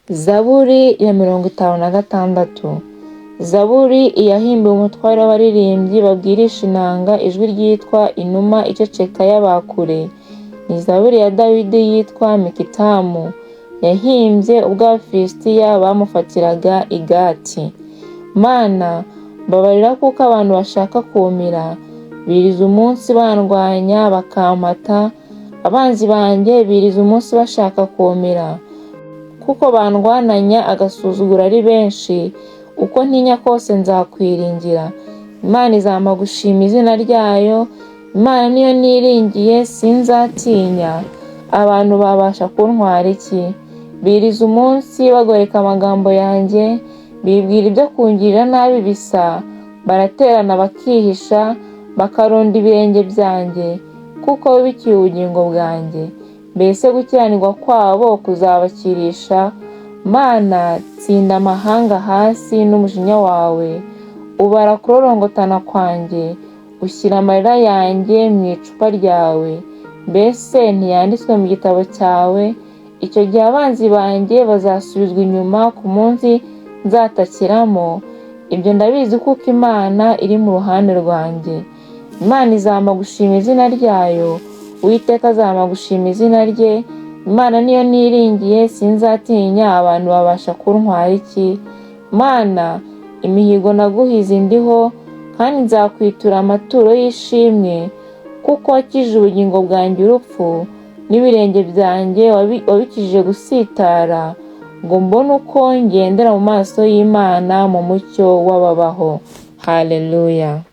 Zaburi ya 56. Zaburi iyahimbiwe umutware w'abaririmbyi babwirisha inanga, ijwi ryitwa inuma iceceka y'abakure. Ni zaburi ya Dawidi yitwa Mikitamu, yahimbye ubwo Abafilisitiya bamufatiraga i Gati. Mana, mbabarira kuko abantu bashaka kumira, biriza umunsi bandwanya bakampata. Abanzi banjye biriza umunsi bashaka kumira, kuko bandwananya agasuzuguro ari benshi. Uko ntinya kose nzakwiringira. Imana izampa gushima izina ryayo. Imana niyo niringiye, sinzatinya. Abantu babasha kuntwara iki? Biriza umunsi bagoreka amagambo yanjye, bibwira ibyo kungirira nabi bisa. Baraterana bakihisha, bakaronda ibirenge byanjye, kuko wibikiye ubugingo bwanjye. Mbese gukiranirwa kwabo kuzabakirisha? Mana, tsinda amahanga hasi n'umujinya wawe. Ubara kurorongotana kwanjye, ushyira amarira yanjye mu icupa ryawe. Mbese ntiyanditswe mu gitabo cyawe? Icyo gihe abanzi banjye bazasubizwa inyuma ku munsi nzatakiramo. Ibyo ndabizi kuko Imana iri mu ruhande rwanjye. Imana izampa gushima izina ryayo. Uwiteka azampa gushima izina rye. Imana niyo niringiye, sinzatinya. Abantu babasha kuntwara iki? Mana, imihigo naguhize ndiho, kandi nzakwitura amaturo y'ishimwe, kuko wakijije ubugingo bwanjye urupfu, n'ibirenge byanjye wabikijije gusitara, ngo mbone uko ngendera mu maso y'Imana mu mucyo w'ababaho. Haleluya.